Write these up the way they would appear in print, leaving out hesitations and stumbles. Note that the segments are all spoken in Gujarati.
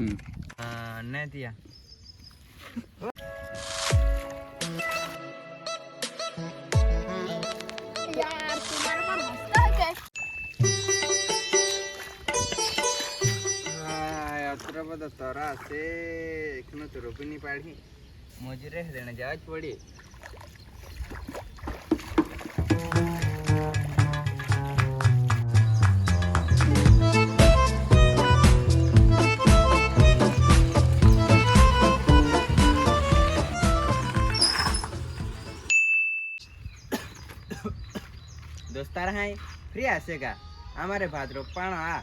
नहीं दिया यार तुम्हारे पास हंसता है क्या? यात्रा बता तारा से एक न तो रोपी नहीं पाड़ी मुझे रह देना जाज पड़ी दोस्तार हाय फ्री आसेगा हमारे भात रोपण आ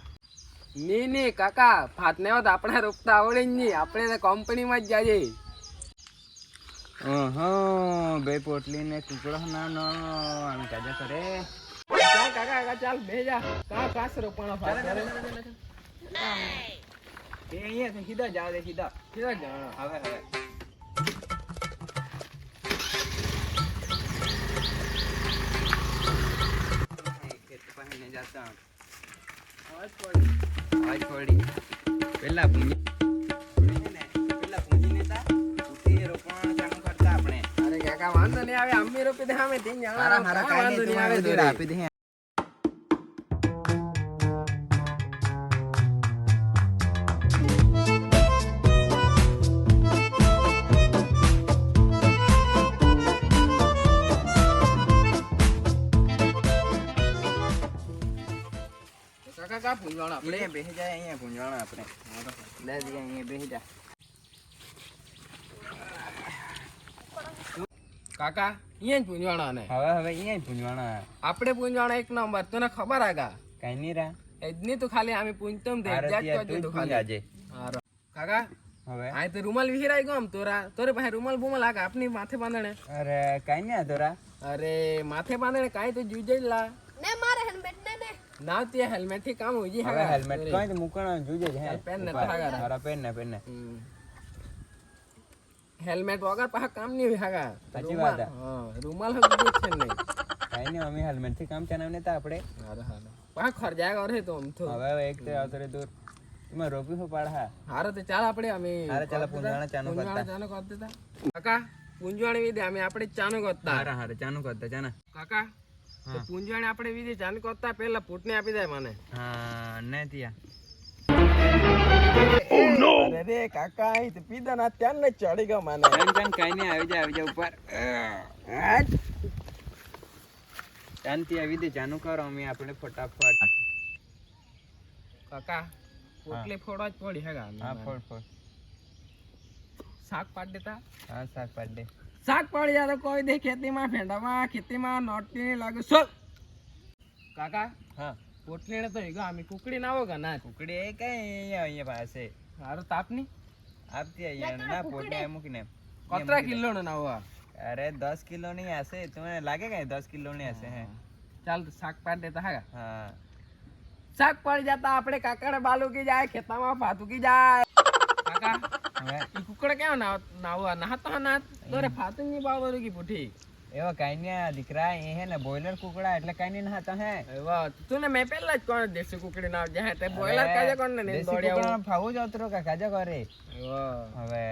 नहीं काका भात नहीं होता अपने रोपता आवड़े नहीं अपने कंपनी में जाजे ओहो बे पोटली ने कुकड़ो ना नो हम काजा करे चल काका चल भेजा कहाँ से रोपण भात ये सीधा जाओ दे सीधा किधर जाना हवे हवे पानी जाता आज पड़ी પેલા પૂંજી ને પેલા પૂંજી નેતા ઉતે રોપણ ચાલુ કરતા આપણે अरे काका वांधो नहीं आवे अम्मी रोपी दे हमें तीन जाना મારા મારા કાઈ वांधो નહીં नहीं आवे तुम्हारे दूर આપી દે काका का पूंजवाना अपने આપણે બેહી જાય અહીંયા પૂંજવાણા આપણે લે દે અહીંયા બેહી જા काका ये पूंजवाना ने હવે હવે અહીંયા પૂંજવાણા આપણે પૂંજવાना एक नंबर तने खबर आगा કાઈ નહીં રા इतनी तो खाली आम्ही पूंजतम दे अरे जात तिया तो तू तो खाली पूंजाजे हारो काका હવે आय तो रुमाल विहिराय गम तोरा तोरे पाहे रुमाल बुमाल आगा अपनी माथे बांधणे અરે કાઈ નહીં તોરા अरे माथे बांधणे काय तो जुजेला ने मारे हेलमेट ने ना ते हेल्मेट થી કામ હોજી હવે હેલ્મેટ કોઈ તો મૂકણ જુજે છે ચાલ, પહેરને તો હાગા રા. મારા પહેરને हेल्मेट वगैरह पाहा काम नहीं होगा સાચી વાત છે. हां रुमाल हो गई छे नहीं કાઈ નહીં અમે હેલ્મેટ થી કામ ચલાવને તા આપણે अरे हां पाहा खर्जागा रे तो हम तो હવે એક તે આવતરે દૂર તમે રોપી હો પાડા हारो तो चाल આપણે અમે હારે ચાલો પૂંજવાણા ચાલુ કરતા ચાનો कर देता काका પૂંજવાણી વિદે અમે આપણે ચાનો કરતા હારે હારે ચાલુ કરતા જાના કાકા તો પૂંજવાણી આપણે વિદે ચાનો કરતા પહેલા ફૂટને આપી દે મને હા ને દિયા Oh no અરે રે કાકા એ તો પીધા ના ત્યાં ને ચડી ગયો મને ચાન કાઈ નહીં આવી જા ઉપર શાંતિ આવી દે ચાલુ કરો અમે આપણે ફટાફટ કાકા પોટલી ફોડવા જ પડી હેગા હા ફોડ ફોડ શાક પાડ દેતા હા શાક પાડ દે શાક પાડી યાર કોઈ દે ખેતીમાં ફેંડામાં ખેતીમાં નોટી નહીં લાગે સર કાકા હા પોટલીને તો હીગા અમે કુકડી ના હોગા ના કુકડી એ કઈ અહીંયા પાસે હારો તાપની આપતી અહીંયા ના પોટને મૂકીને કતરા કિલો નો ના હોવા અરે 10 કિલો ની હશે તમને લાગે કે 10 કિલો ની હશે હે ચાલ તો શાક પાડ દેતા હેગા હા શાક પડી જતા આપણે કાકાને બાલુ કી જાય ખેતામાં ફાતું કી જાય કાકા હવે ઈ કુકડ કેમ નાવા નાહતો ના તોરે ફાતું ની બાવરું કી પુઠી એવો કઈ નહીં દીકરા એ હે ને બોઈલર કુકડા એટલે કઈ નહીં નહાતા હે વાહ તું મેં પહેલા જ કોણ દેશી કુકડી ના જાય તે બોઈલર કાજે કોણ ને દેશી દોડ્યા કુકડાનો ફાવો જ અતરો કા કાજા કરે વાહ હવે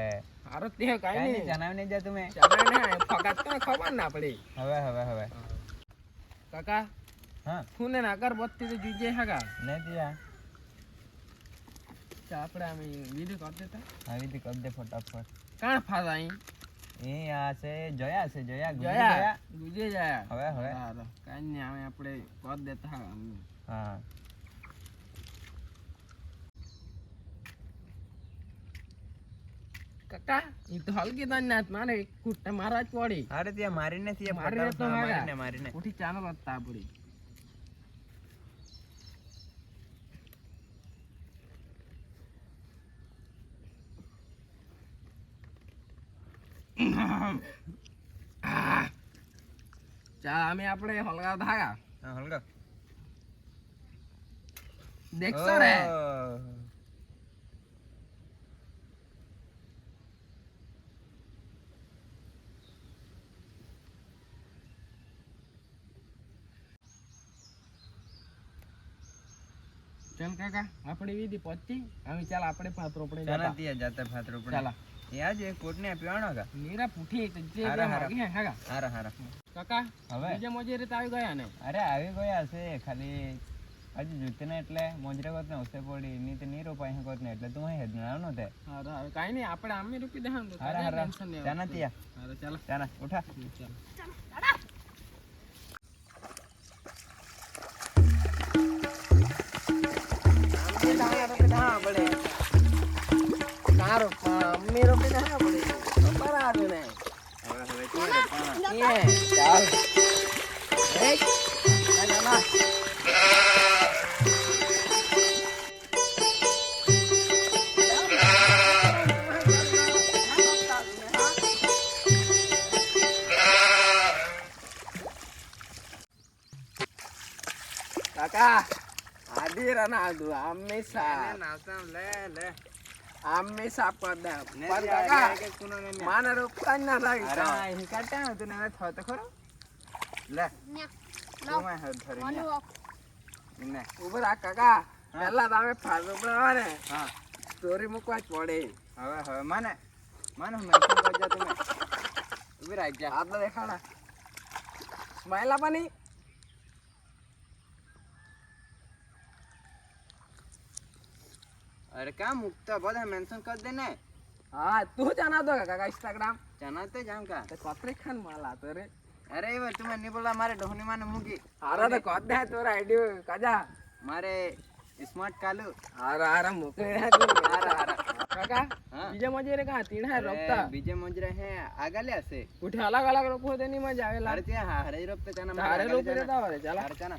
હારો તે કાઈ કઈ નહીં નહીં જણાવ નહીં જા તમે ચાલે ને ફકાત તો ખબર ના પડી હવે કાકા હા ફૂને ના અગરબત્તી તો જુજે હગા ને દિયા ચા આપણે અમે વિધિ કરી દેતા આવી દી કર દે ફટાફટ કાણ ફાદા અહીં એ આ છે જોયા જયા ગુજે જાય હવે હારો કાઈ નહીં અમે આપણે કરી દેતા હા હા કાકા ઈ તો હલકી દાન નાત મારે કુટ્ટા મારા જ પડી અરે ત્યાં મારીને ત્યાં મારીને તો ફટાફટ મારીને ઉઠી ચાનો કરતા પડી ચા અમે આપણે હલગા થાગા હા હલકા દેખસો રે ચાલ કાકા આપણી વિધિ પહોંચી હવે ચાલ આપણે પાત્ર રોપડે ચાના જતા ત્યાં જાતા ભાત રોપણે ચાલા યાર જે કોટને પીવાનો કા મેરા પૂઠી જે હારા, હારા. માગી હે કાકા હારા હારા કાકા હવે બીજા મોજે તો આવી ગયા ને અરે આવી ગયા છે ખાલી હજી જૂતે ને એટલે મોજરે કોત ને ઉસે પડી ની તે ની રોપાઈ કોત ને એટલે તું હે જણાવ નો તે હારા હવે કાઈ નહીં આપણે આમે રૂપી દેહાન તો હારા હારા ટેન્શન નહીં ચાના ત્યાં હારા ચાલ ચાના ઉઠા ચાલ હવે હવે તું રોપવાના. કાકા આધી રનાદુ હંમેશા એને નાવતા લે લે હંમેશા પદ ને પણ ત્યાં કાકા કે કુનો ને ને. માને રોકતા જ ના અરે થાય અહીં કાઢતા ને તું ને હવે થતો ખરો લે તું માં હદ ધરી ને ઇને ઉભો રાખ કાકા પહેલા તમે ફાળો પડવા ને હા સ્ટોરી મૂકવા જ પડે હવે હવે માને માને મેન્શન કરજો તમે ઉભી રાખ જા આટલા દેખાડા સ્માઈલ આપવાની અરે કા મુકતા બધા મેન્શન कर दे ने હા તું જાના દો કાકા ઇન્સ્ટાગ્રામ चनाते जाम का તો કોત્રે ખાન માલા તો રે अरे ये तुम्हें नहीं बोला मारे ढोनी माने मुगी હારા તો કોત દે તોરા આઈડી કાજા मारे स्मार्ट कालू હારા હારા મોકલે રે તું હારા હારા કાકા हाँ બીજા મજે રે કા તીણા રોકતા बीजे मुजरे हैं आगा ले से ઉઠે અલગ અલગ રોકો તેની મજા આવે अरे ते हरे रोपते चना હારે રોપી દેતા હોય ચાલા हरे चना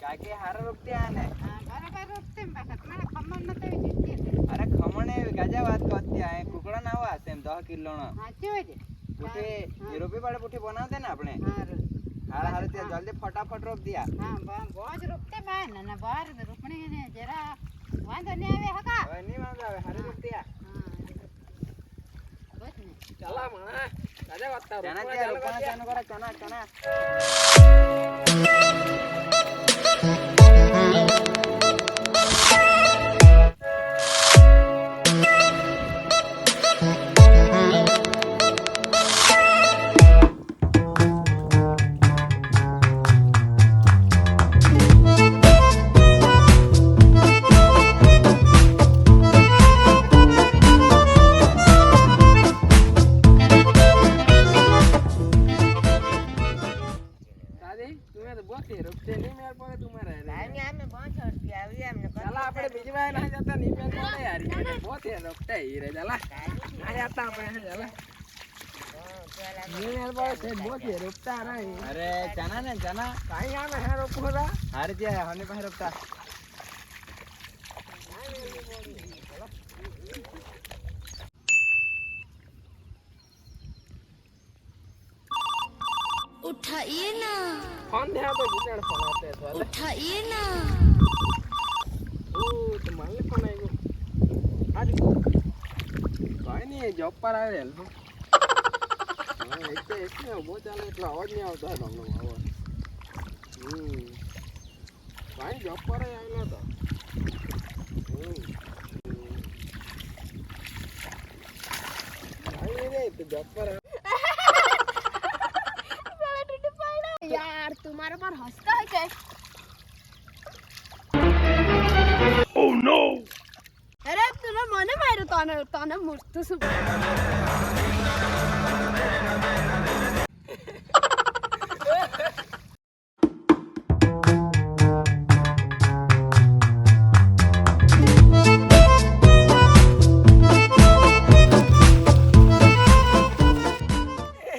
काके हारे रोपते आने अरे खमणे गाजा बात करते आए कुकड़ा ना हुआ सेम 10 किलो ना पुठे रोपी पड़े पुठे बनाते ना अपने हारे हारे ते जल्दी फटाफट रोप दिया હવે નહીં વાંધો આવે હારે રોપ દિયા ચાલા મણા કાજા વાતા चना રોકવા ते ચાલુ रोपना કર चालू करा चना चना દાદી તું તો બોતે રોકતે નહીં મેર પડે તું મારે ચાલા આપણે બીજી વાર ના જતા નહીં મેર પડે યાર ઈ બોતે રોકતે ઈ રે ચાલા ના જતા આપણે ચાલા નહીં મેર પડે તે બોતે રોકતા નહીં अरे चना ने चना કાઈ આમે હે રોકોરા हारे ते हने पे रोपता उठाइए ना ફોન દે તો જીતણ ફોન આપે તો અલે उठाइए ना ઓ તો માલે ફોન આવ્યો આજ કાઈ નહીં જોબ પર આવેલ હા એટલે ઉભો ચાલે એટલે અવાજ નહીં આવતો હે તમને આવો કાઈ જોબ પર આવેલો તો કાઈ નહીં તો જોબ પર यार तुम्हारे पर हंसता है क्या अरे तूने मने मारो ताने ताने मुर्तु सु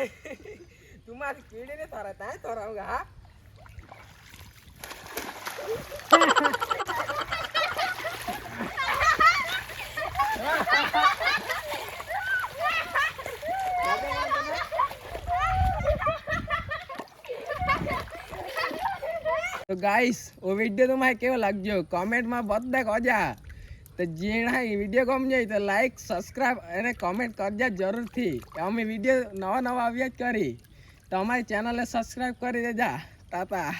तुम्हारी कीड़े ने तारा ताए तोराऊंगा हाँ તો ગાઈસ ઓ વિડીયો તમારે કેવો લાગ્યો કોમેન્ટમાં બધા કહેજા તો જેણા વિડીયો ગમ જાય તો લાઈક સબસ્ક્રાઇબ અને કોમેન્ટ કરજો જરૂરથી અમે વિડીયો નવા આવ્યા જ કરી તો અમારી ચેનલને સબસ્ક્રાઇબ કરી દેજા તાતા